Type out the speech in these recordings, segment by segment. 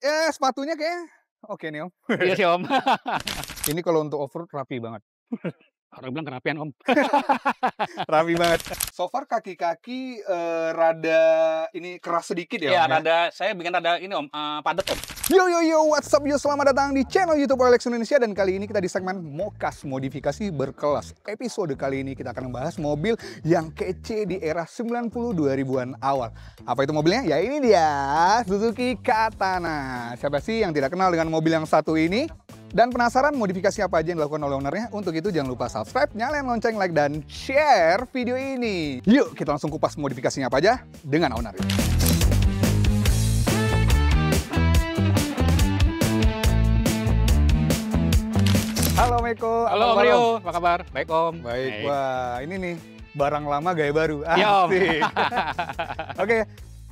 Sepatunya kayaknya oke nih, Om. Iya sih, Om. Ini kalau untuk off-road rapi banget. Orang bilang kerapian, Om. Rapi banget. So far kaki-kaki, rada ini keras sedikit ya, Iya, Om, ya? saya bikin rada ini, Om, padat, Om. Yo, what's up yo, selamat datang di channel YouTube OLX Indonesia. Dan kali ini kita di segmen Mokas Modifikasi Berkelas. Episode kali ini kita akan membahas mobil yang kece di era 90 2000-an awal. Apa itu mobilnya? Ya ini dia, Suzuki Katana. Siapa sih yang tidak kenal dengan mobil yang satu ini? Dan penasaran modifikasi apa aja yang dilakukan oleh ownernya? Untuk itu jangan lupa subscribe, nyalain lonceng, like, dan share video ini. Yuk kita langsung kupas modifikasinya apa aja dengan ownernya. Halo Meko. Halo, Om Rio. Apa kabar? Baik, Om. Baik, wah ini nih barang lama gaya baru. Iya, Om. Asik. Oke,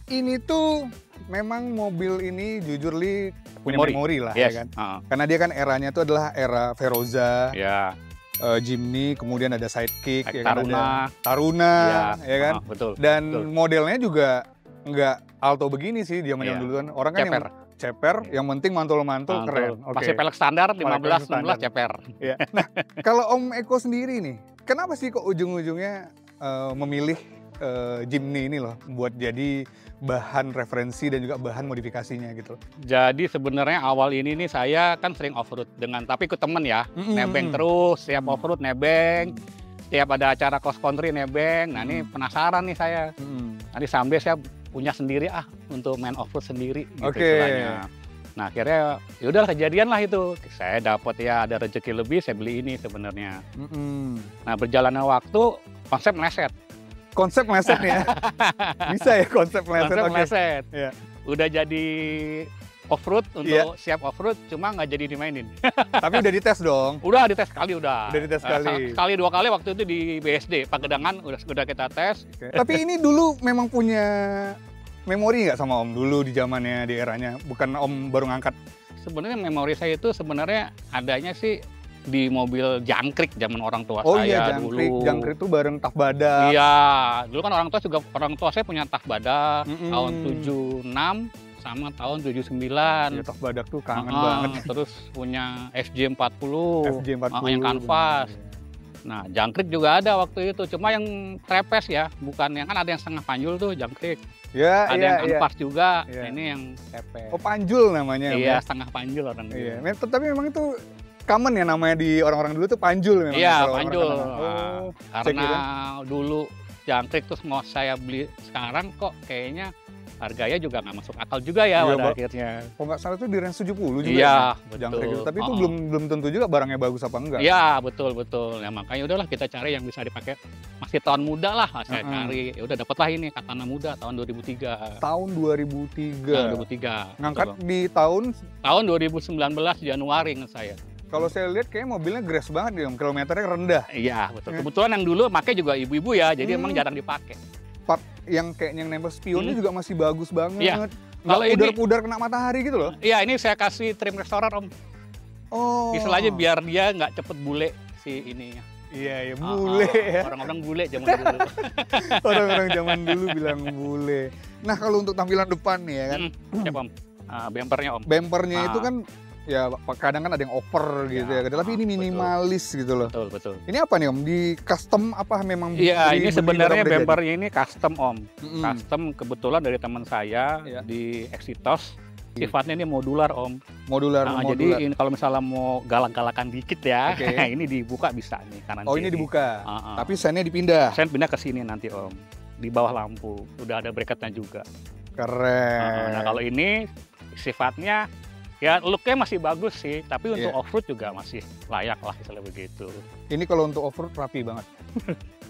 ini tuh memang mobil ini jujur li punya memori lah, Yes. ya kan. Karena dia kan eranya tuh adalah era Veroza, Ya, Jimny, kemudian ada Sidekick, ya kan, Taruna. ada Taruna, ya kan. betul. Dan betul. modelnya juga nggak alto begini sih zaman Iya. dulu kan. Orang kan Ceper. yang ceper, yang penting mantul-mantul keren. Oke. Masih pelek standar, Pelek 15, standar. 16 ceper. Ya. Nah, kalau Om Eko sendiri nih, kenapa sih kok ujung-ujungnya memilih Jimny ini loh buat jadi bahan referensi dan juga bahan modifikasinya gitu? Jadi sebenarnya awal ini nih saya kan sering off-road tapi ikut temen ya. Nebeng terus, tiap off-road nebeng. Tiap ada acara cross country nebeng. Nah, ini penasaran nih saya. Nanti someday saya punya sendiri untuk main off-road sendiri gitu istilahnya. Nah, akhirnya ya udahlah kejadian lah itu. Saya dapat ya ada rezeki lebih, saya beli ini sebenarnya. Nah, berjalannya waktu konsep meleset. Konsep meleset nih ya. Bisa ya konsep meleset. Konsep Oke. meleset. Iya. Udah jadi off-road untuk siap off-road, cuma nggak jadi dimainin. Tapi udah dites dong. Udah dites sekali udah. Udah dites sekali. Sekali dua kali waktu itu di BSD Pagedangan udah kita tes. Oke. Tapi ini dulu memang punya memori nggak sama Om dulu di zamannya, di eranya? Bukan Om baru ngangkat? Sebenarnya memori saya itu sebenarnya adanya sih di mobil jangkrik zaman orang tua Oh saya iya, jangkrik. dulu. Jangkrik itu bareng tak badak. Iya, dulu kan orang tua saya punya tak badak tahun 76 sama tahun 79. Ya, tak badak tuh kangen banget. Terus punya FJ40, FJ40 yang kanvas. Nah, jangkrik juga ada waktu itu, cuma yang trepes ya, bukan yang kan ada yang setengah panjul tuh jangkrik. Ya, Ada iya, yang kanvas juga. Iya. Nah, ini yang trepes. Oh, panjul namanya. Iya, setengah panjul orang dulu. Iya. Tapi memang itu common ya namanya di orang-orang dulu tuh panjul memang. Iya, kalau orang panjul. kenal. Oh, Nah, karena dulu jangkrik terus mau saya beli sekarang kok kayaknya harganya juga nggak masuk akal juga ya Iya, pada Bang. akhirnya. kalau nggak salah tuh di range 70 juga. Iya, ya, jangkrik itu. betul. Tapi itu belum tentu juga barangnya bagus apa enggak. Iya, betul. Ya makanya udahlah kita cari yang bisa dipakai masih tahun muda lah, saya cari. Ya udah dapatlah ini Katana muda tahun 2003. Tahun 2003. 2003. Ngangkat betul. di tahun, Tahun 2019 Januari ingat saya. kalau saya lihat kayaknya mobilnya grass banget dia, kilometernya rendah. Iya, betul. Kebetulan yang dulu pakai juga ibu-ibu ya, jadi emang jarang dipakai. Part yang kayaknya yang nempel spionnya juga masih bagus banget. Iya. Nggak Kalau ini- pudar-pudar kena matahari gitu loh. Iya, ini saya kasih trim restoran, Om. Oh. Istilahnya biar dia nggak cepet bule si ininya. Iya, bule ya. Orang-orang bule zaman dulu. Orang-orang zaman dulu bilang bule. Nah, kalau untuk tampilan depan nih ya kan, Siapa, Om? Bempernya, Om. bempernya itu kan ya kadang kan ada yang over gitu ya, tapi ini betul. minimalis gitu loh. Betul. Ini apa nih Om? Di custom apa memang? Iya, ini beli sebenarnya barang udah jadi? bempernya ini custom, Om. Mm-mm. Custom kebetulan dari teman saya Iya. di Exitos. Sifatnya ini modular, Om. Modular. Jadi ini kalau misalnya mau galak-galakan dikit ya, Oke. ini dibuka bisa nih kanan Oh, ini kiri. dibuka. Ah. Tapi sennya dipindah. Saya pindah ke sini nanti, Om. Di bawah lampu. Udah ada bracketnya juga. Keren. Nah, kalau ini sifatnya ya looknya masih bagus sih, tapi untuk Iya. off-road juga masih layak lah misalnya begitu. Ini kalau untuk off-road rapi banget.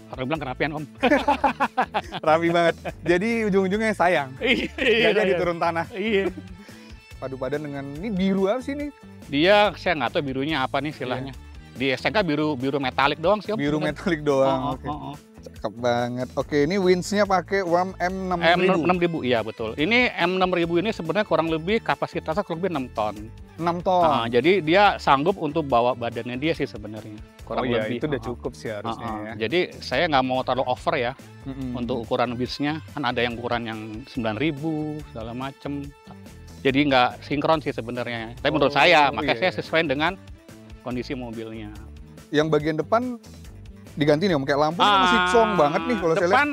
Orang bilang kerapian, Om. Rapi banget. Jadi ujung-ujungnya sayang. Iya, Gak jadi turun tanah. Iya. Padu padan dengan ini biru apa sih nih? Dia saya nggak tahu birunya apa nih istilahnya. Di STK biru metalik doang sih, Om. Biru metalik doang. Oke. Cakep banget. Oke, ini windsnya pakai WAM M6000. M6000, iya betul. Ini M6000 ini sebenarnya kurang lebih kapasitasnya kurang lebih 6 ton. 6 ton. Jadi dia sanggup untuk bawa badannya dia sih sebenarnya. Kurang iya, lebih. itu udah cukup sih harusnya ya. Jadi saya nggak mau terlalu over ya Mm-mm. untuk ukuran wheelsnya. Kan ada yang ukuran yang 9000 segala macem. Jadi nggak sinkron sih sebenarnya. Tapi menurut saya, makanya saya sesuai dengan kondisi mobilnya. Yang bagian depan diganti nih Om, kayak lampu masih song banget nih kalau saya lihat. Depan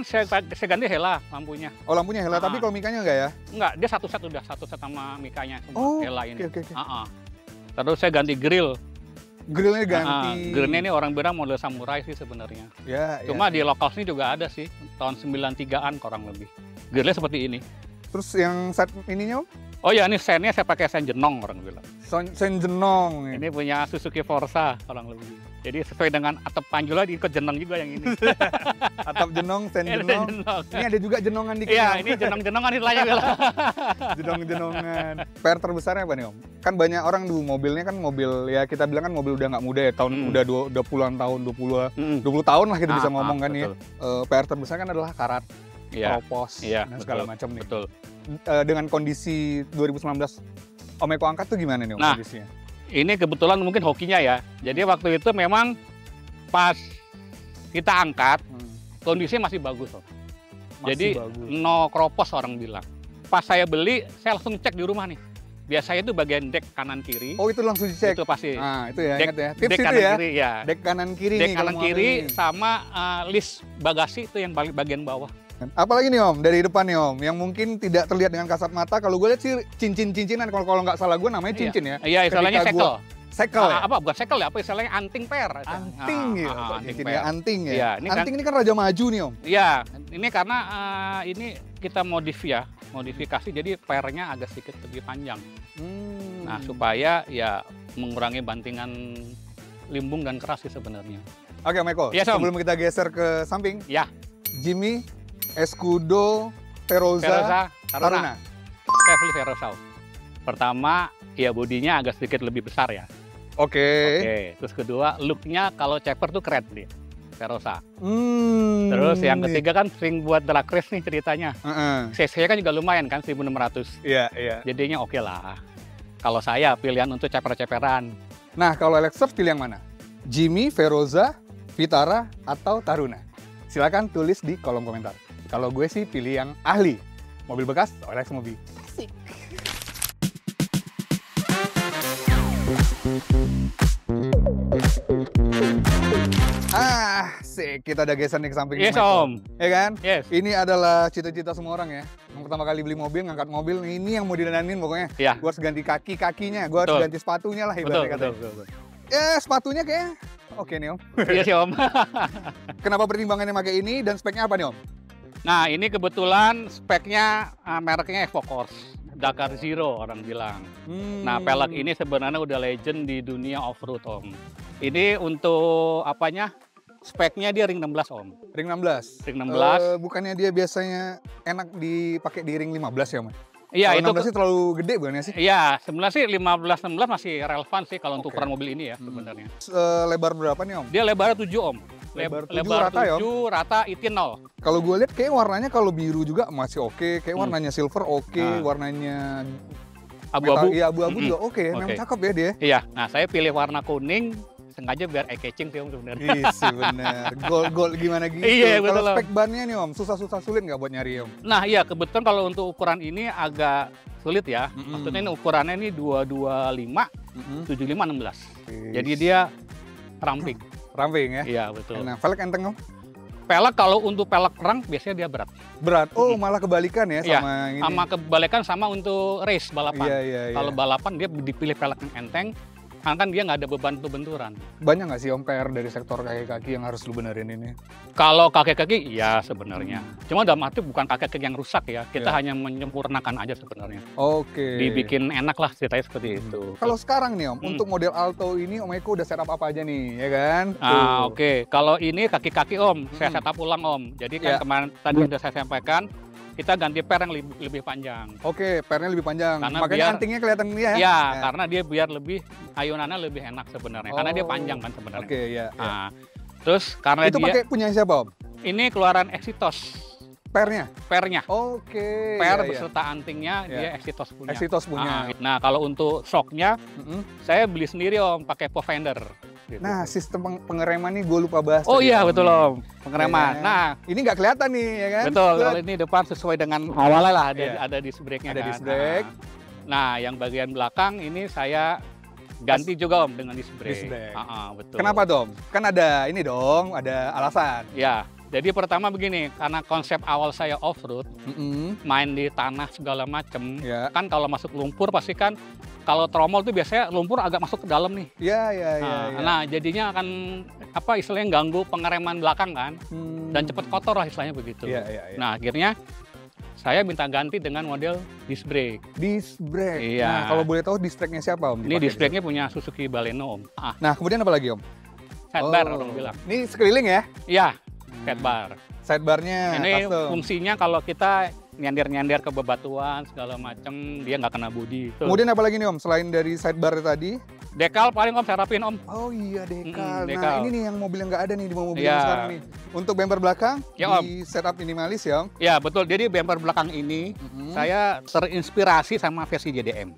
saya ganti Hella lampunya. Oh lampunya Hella, tapi kalau mikanya enggak ya? Enggak, dia satu set sama mikanya Hella ini. Oke. Terus saya ganti grill. Grillnya ganti. Grillnya ini orang bilang model samurai sih sebenarnya. Ya. Cuma di lokal sini juga ada sih, tahun 93-an kurang lebih. Grillnya seperti ini. Terus yang set ininya Om? Oh ya, ini sennya saya pakai sen jenong orang bilang. Sen jenong. Ini punya Suzuki Forza orang lebih. Jadi sesuai dengan atap panjula ikut jenong juga yang ini. Atap jenong, sen jenong. Ini ada juga jenongan dikit. Iya, ini jenong-jenongan istilahnya. Jenong-jenongan. PR terbesarnya apa nih Om? Kan banyak orang dulu mobilnya kan mobil ya kita bilang kan mobil udah nggak muda ya, tahun udah puluhan tahun, 20 tahun lah kita bisa ngomong kan ya. PR terbesar kan adalah karat, propos, dan segala macam nih. Betul. Dengan kondisi 2019 Om Eko angkat tuh gimana nih Om kondisinya? Ini kebetulan mungkin hokinya ya. Jadi waktu itu memang pas kita angkat, kondisinya masih bagus Om. Jadi no kropos orang bilang. Pas saya beli, saya langsung cek di rumah nih. Biasanya itu bagian dek kanan kiri. Oh itu langsung dicek? Itu pasti. Nah itu ya, dek, ingat ya. Tips dek itu kanan ya? Kiri, ya. Dek kanan kiri dek nih. Dek kanan kiri sama list bagasi itu yang bagian bawah. Apalagi nih Om, dari depan nih Om, yang mungkin tidak terlihat dengan kasat mata. Kalau gue lihat sih cincin-cincinan, kalau nggak salah gue namanya cincin ya. Iya, istilahnya sekel. Sekel ya? Apa bukan sekel ya? Apa istilahnya anting per? Anting ya? Anting ya? Iya, anting ini kan raja maju nih Om. Iya, ini karena ini kita modifikasi jadi pernya agak sedikit lebih panjang. Nah, supaya ya mengurangi bantingan limbung dan keras sih sebenarnya. Oke Om Eko, sebelum kita geser ke samping. Ya. Jimmy, Escudo, Veroza, Taruna. Chevrolet Veroza. Pertama, ya bodinya agak sedikit lebih besar ya. Oke. Terus kedua, looknya kalau Chevrolet tuh keren dia, Veroza. Terus yang ketiga kan sering buat drag race nih ceritanya. CC-nya kan juga lumayan kan, 1600. Iya. Jadinya oke lah. Kalau saya pilihan untuk ceper-ceperan. Nah, kalau Lexus pilih yang mana? Jimmy, Veroza, Vitara, atau Taruna? Silakan tulis di kolom komentar. Kalau gue sih pilih yang ahli. Mobil bekas, OLX Mobi. Asik. Kita udah geser nih ke samping. Yes Om. Ya kan? Yes. Ini adalah cita-cita semua orang ya. Yang pertama kali beli mobil, ngangkat mobil, ini yang mau didandanin pokoknya. Iya. Gue harus ganti kaki-kakinya, gue harus ganti sepatunya lah ibaratnya katanya. Betul. Ya sepatunya kayaknya oke nih Om. Iya sih Om. Kenapa pertimbangannya pakai ini dan speknya apa nih Om? Nah ini kebetulan speknya mereknya EvoCourse. Dakar Zero orang bilang. Nah pelek ini sebenarnya udah legend di dunia off-road Om. Ini untuk apanya? Speknya dia ring 16 Om. Ring 16? Ring 16. Bukannya dia biasanya enak dipakai di ring 15 ya Om? Iya itu 16 sih terlalu gede bukannya sih? Iya sebenarnya sih 15-16 masih relevan sih kalau untuk ukuran mobil ini ya sebenarnya. Lebar berapa nih Om? Dia lebar 7 Om. Lebar 7 rata 7 ya Om? Rata itin 0. Kalau gue lihat kayak warnanya kalau biru juga masih oke, kayak warnanya silver oke, warnanya abu-abu. Iya abu-abu juga oke, memang cakep ya dia. Iya, nah saya pilih warna kuning sengaja biar eye-catching sih Om sebenarnya. Iya bener, gold gimana gitu. Iya betul. Kalau spek bannya nih Om, susah-susah sulit nggak buat nyari Om? Nah iya kebetulan kalau untuk ukuran ini agak sulit ya. Maksudnya ini ukurannya ini 225, 75, 16. Jadi dia ramping. Ramping ya? Iya betul. Nah velg enteng Om? Pelek kalau untuk pelek perang biasanya dia berat. Berat? Oh malah kebalikan ya sama ini? Sama kebalikan sama untuk race balapan. Iya. Kalau balapan dia dipilih pelek yang enteng, karena kan dia nggak ada beban untuk benturan. Banyak nggak sih Om PR dari sektor kaki-kaki yang harus lu benerin ini? Kalau kaki-kaki ya sebenarnya. Cuma dalam arti bukan kaki-kaki yang rusak ya. Kita hanya menyempurnakan aja sebenarnya. Oke. Dibikin enak lah ceritanya seperti itu. Kalau sekarang nih Om, untuk model Alto ini Om Eko udah setup apa aja nih, ya kan? Oke. Kalau ini kaki-kaki Om, saya setup ulang Om. Jadi kan kemarin tadi sudah saya sampaikan, kita ganti per yang lebih panjang. Oke, pernya lebih panjang. Karena makanya antingnya kelihatan dia ya? Iya, karena dia biar lebih ayunannya lebih enak sebenarnya. Karena dia panjang kan sebenarnya. Oke, iya. Nah, terus karena itu dia pakai punya siapa Om? Ini keluaran Exitos. Pernya? Pernya. Oke. Per beserta antingnya dia Exitos punya. Exitos punya. Nah, kalau untuk shocknya, saya beli sendiri Om, pakai Pofender. Gitu. Nah, sistem pengereman nih gue lupa bahas. Oh iya betul Om, pengereman. Nah, ini nggak kelihatan nih ya kan? Betul, kalau ini depan sesuai dengan awalnya lah ada disc brake-nya. Ada disc brake. Nah, yang bagian belakang ini saya ganti juga Om dengan disc brake. Disc brake. Betul. Kenapa Dom? Kan ada ini dong, ada alasan. Ya, jadi pertama begini, karena konsep awal saya off-road, main di tanah segala macem, Ya. kan kalau masuk lumpur pasti kan kalau tromol tuh biasanya lumpur agak masuk ke dalam nih. Ya. Nah, jadinya akan apa istilahnya ganggu pengereman belakang kan, dan cepet kotor lah istilahnya begitu. Ya. Nah, akhirnya saya minta ganti dengan model disc brake. Disc brake. Iya. Nah, kalau boleh tahu disc brake-nya siapa Om? Ini dipakai disc di brake-nya punya Suzuki Baleno Om. Nah, kemudian apa lagi Om? Sidebar orang bilang. Ini sekeliling ya? Iya, sidebar. Sidebarnya Ini custom. fungsinya kalau kita nyender-nyender ke bebatuan segala macem, dia nggak kena bodi. Tuh. Kemudian apa lagi nih Om? Selain dari sidebar tadi? Dekal paling Om saya rapin Om. Oh iya, dekal. Nah, dekal. ini nih yang mobil yang nggak ada nih di mobil Iya. yang sekarang nih. Untuk bumper belakang, Ya, Om. di setup minimalis ya Om? Ya betul, jadi bumper belakang ini saya terinspirasi sama versi JDM.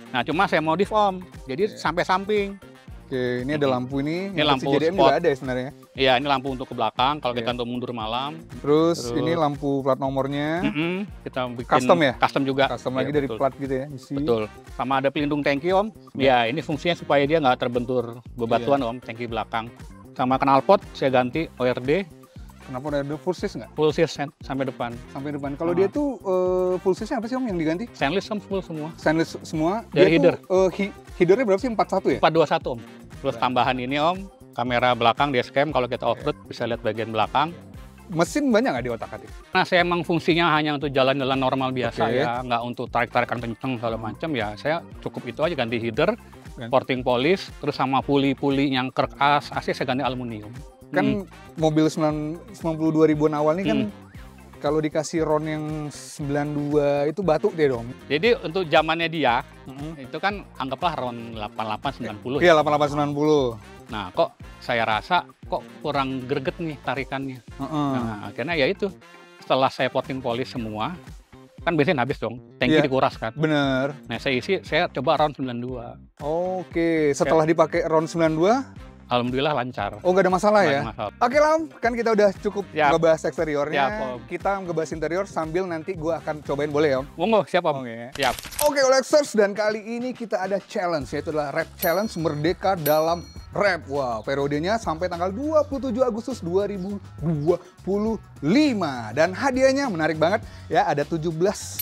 Nah cuma saya modif Om, jadi sampai samping. Oke, ini ada lampu ini. Ini yang lampu versi JDM spot. juga ada ya sebenarnya. Iya ini lampu untuk ke belakang, kalau kita Iya. untuk mundur malam. Terus ini lampu plat nomornya. Kita bikin Custom ya? Custom juga. Custom Iya, lagi dari betul. plat gitu ya. Isi. Betul. Sama ada pelindung tangki Om. Ya ini fungsinya supaya dia nggak terbentur bebatuan Om, tangki belakang. Sama knalpot saya ganti ORD, Kenapa udah ada full sis nggak? full sis sampai depan. Sampai depan. Kalau dia tuh full sisnya apa sih Om yang diganti? Stainless Om full semua. Stainless semua. Dari Dia tuh, headernya berapa sih? 41 ya? 421 Om. Terus tambahan ini Om, kamera belakang dashcam kalau kita off-road bisa lihat bagian belakang. Mesin banyak nggak di otak-atik? Nah, saya emang fungsinya hanya untuk jalan-jalan normal biasa Oke. ya, nggak untuk tarik-tarikan kenceng segala macam ya. Saya cukup itu aja ganti header, Ganti. porting polish, terus sama puli-puli yang kerk AC saya ganti aluminium. Kan mobil 92 ribuan awal nih kan kalau dikasih ron yang 92 itu batu deh dong. Jadi untuk zamannya dia itu kan anggaplah RON 88 90. Iya 8890. Nah, kok saya rasa kok kurang greget nih tarikannya. Nah, akhirnya ya itu. Setelah saya porting polish semua, kan bensin habis dong, tangki Iya. dikuras kan. Bener. Nah, saya coba RON 92. Oke, setelah dipakai ron 92, Alhamdulillah lancar. oh nggak ada masalah Nggak ya? ada masalah. Oke Lam, kan kita udah cukup Siap. ngebahas eksteriornya. Siap, Om. Kita ngebahas interior sambil nanti gua akan cobain, boleh ya Om? Monggo, siap Om. Oke. Siap. Oke Olexers, dan kali ini kita ada challenge, yaitu adalah Rap Challenge Merdeka dalam Rap. Wow, periodenya sampai tanggal 27 Agustus 2025. Dan hadiahnya menarik banget ya, ada 17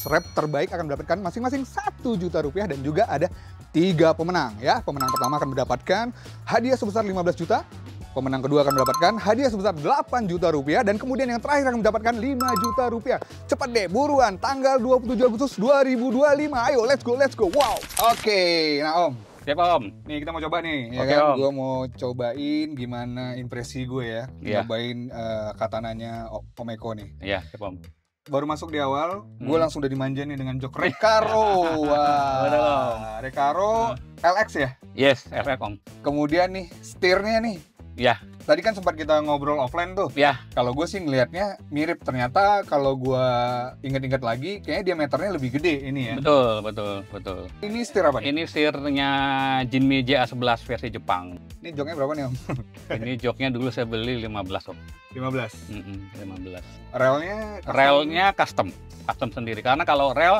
rap terbaik akan mendapatkan masing-masing 1 juta rupiah dan juga ada 3 pemenang ya. Pemenang pertama akan mendapatkan hadiah sebesar 15 juta. Pemenang kedua akan mendapatkan hadiah sebesar 8 juta rupiah. Dan kemudian yang terakhir akan mendapatkan 5 juta rupiah. Cepat deh, buruan. Tanggal 27 Agustus 2025. Ayo, let's go, let's go. Wow. Oke, nah Om. Siap Om. Nih kita mau coba nih, ya Oke, kan? Om. Gue mau cobain gimana impresi gue ya. Iya. Cobain katananya Om Eko nih. Iya, siap Om. Baru masuk di awal, gue langsung udah dimanja nih dengan jok Recaro. Betul, Wah, Recaro LX ya. Yes, FF Om. Kemudian nih, setirnya nih. Iya. Tadi kan sempat kita ngobrol offline tuh. Ya, Kalau gue sih ngelihatnya mirip, ternyata kalau gue inget-inget lagi, kayaknya diameternya lebih gede ini ya. betul. Ini setir apa nih? Ini setirnya Jinmi JA11 versi Jepang. Ini joknya berapa nih Om? Ini joknya dulu saya beli 15 Om. 15. 15. Relnya? custom? Relnya custom sendiri. Karena kalau rel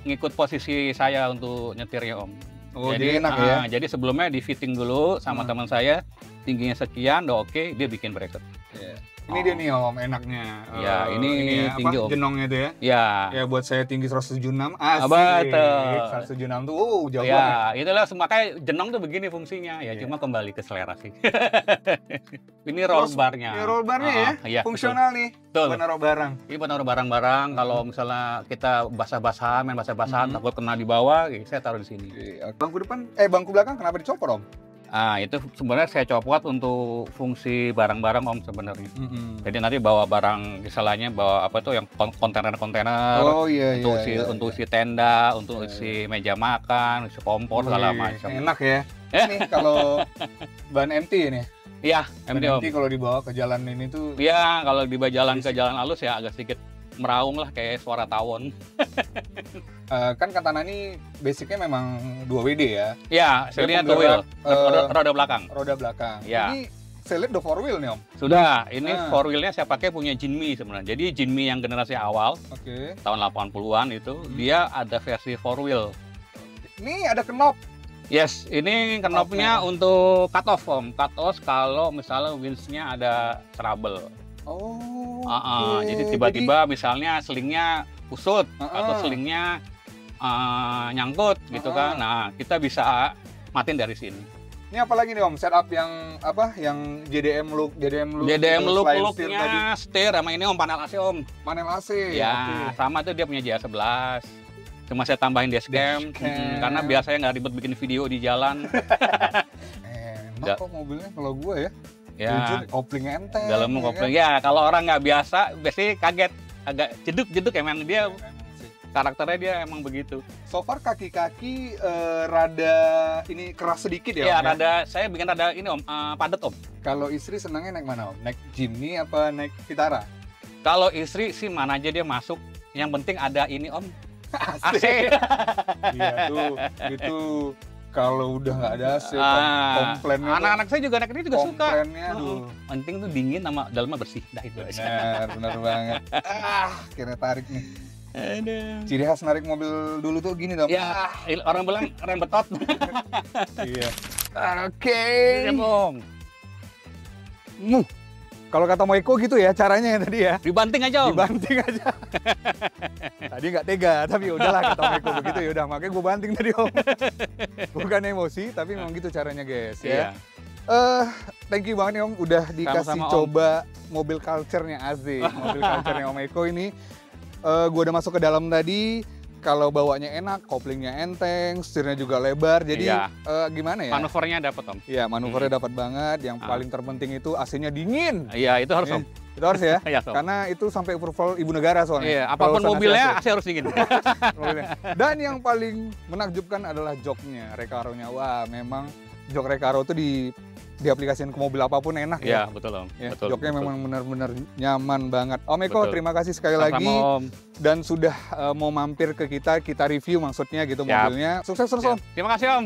ngikut posisi saya untuk nyetirnya Om. Oh, jadi enak ya? Jadi sebelumnya di fitting dulu sama teman saya, tingginya sekian, udah oke, dia bikin bracket. Iya. Ini dia nih Om, enaknya. Ya, ini ya, tinggi, Om. jenongnya tuh ya. Ya, Ya buat saya tinggi 176. Asik. betul. 176 tuh jauh banget. ya, itulah makanya jenong tuh begini fungsinya. Ya, Iya. cuma kembali ke selera sih. Ini roll barnya. Ini roll barnya ya. Iya, Fungsional nih. Betul. Buat naruh barang. Ini buat naruh barang-barang. Kalau misalnya kita basah-basahan, main basah-basahan, takut kena di bawah, saya taruh di sini. Bangku depan, bangku belakang kenapa dicopot Om? Itu sebenarnya saya copot untuk fungsi barang-barang Om sebenarnya. Jadi nanti bawa barang, misalnya bawa apa tuh yang kontainer-kontainer. Oh iya Untuk isi tenda, untuk isi meja makan, isi kompor segala macam. Enak ya. Nih kalau ban empty ini. Iya, Ban MT Om. empty kalau dibawa ke jalan ini tuh. Iya, kalau di jalan ke jalan halus ya agak sedikit meraung lah kayak suara tawon. Kan Katana ini basicnya memang 2WD ya. Iya, sebenarnya two wheel, roda belakang. Roda belakang. Ya. Ini saya lihat udah 4 wheel nih Om. Sudah, ini four wheelnya saya pakai punya Jinmi sebenarnya. Jadi Jinmi yang generasi awal Oke. tahun 80-an itu dia ada versi four wheel. Nih ada knop. Yes, ini knopnya untuk cut off Om. Cut off kalau misalnya winch-nya ada trouble. Oh. Jadi tiba-tiba misalnya selingnya kusut atau selingnya nyangkut gitu kan. Nah, kita bisa matiin dari sini. Ini apalagi nih Om, setup yang apa? Yang JDM look looknya setir sama ini Om, panel AC Om. Panel AC. Ya, sama tuh dia punya JA11. Cuma saya tambahin dashcam karena biasanya nggak ribet bikin video di jalan. Enak kok mobilnya kalau gue ya. Ya. Kopling enteng. Dalam kopling ya. Kalau orang nggak biasa, biasanya kaget, agak jeduk emang dia. Karakternya dia emang begitu. So far kaki-kaki rada ini keras sedikit ya? Iya, Om, rada saya bikin rada ini Om, padat Om. Kalau istri senangnya naik mana Om? Naik Jimny apa naik Vitara? Kalau istri sih mana aja dia masuk. Yang penting ada ini Om. AC. Iya tuh, itu kalau udah nggak ada AC, komplainnya. Anak-anak saya juga anak ini juga suka. Komplainnya tuh. Penting tuh dingin sama dalamnya bersih. Dah itu aja. Benar banget. Kira tarik nih. Aduh. Ciri khas narik mobil dulu tuh gini dong. Ya, orang bilang rem betot. Iya. Oke. Iya, Bang. Kalau kata Moeko gitu ya caranya ya tadi ya. Dibanting aja Om. Dibanting aja. Tadi nggak tega, tapi udahlah kata Moeko begitu ya udah. Makanya gue banting tadi Om. Bukan emosi, tapi memang gitu caranya guys ya. Thank you banget nih Om udah dikasih Sama-sama, coba mobil culture-nya Aziz. Mobil culture-nya Om Eko ini. Gue udah masuk ke dalam tadi, kalau bawanya enak, koplingnya enteng, setirnya juga lebar, jadi gimana ya? Manuvernya dapat Om. Iya, manuvernya dapat banget. Yang paling terpenting itu AC-nya dingin. Iya, itu harus Om. Itu harus ya, Iya, Om. karena itu sampai approval ibu negara soalnya. Iya, apapun mobilnya AC harus dingin. Dan yang paling menakjubkan adalah joknya, Recaro-nya. Wah, memang jok Recaro itu diaplikasikan ke mobil apapun enak ya. Iya, betul Om. Ya, Betul. joknya memang benar-benar nyaman banget. Om Eko, Betul. terima kasih sekali Sama-sama, lagi. Om. Dan sudah mau mampir ke kita review maksudnya gitu Siap. mobilnya. Sukses terus Siap. Om. Terima kasih Om.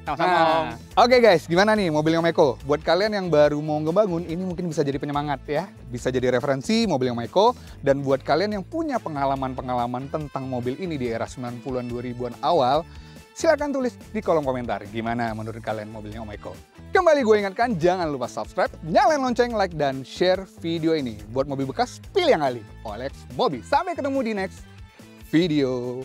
Sama-sama Om. Oke guys, gimana nih mobil Om Eko? Buat kalian yang baru mau ngebangun, ini mungkin bisa jadi penyemangat ya. Bisa jadi referensi mobil Om Eko. Dan buat kalian yang punya pengalaman-pengalaman tentang mobil ini di era 90-an 2000-an awal, silakan tulis di kolom komentar gimana menurut kalian mobilnya Om Eko. Kembali gue ingatkan, jangan lupa subscribe, nyalain lonceng, like, dan share video ini. Buat mobil bekas, pilih yang ahli. OLX Mobi. Sampai ketemu di next video.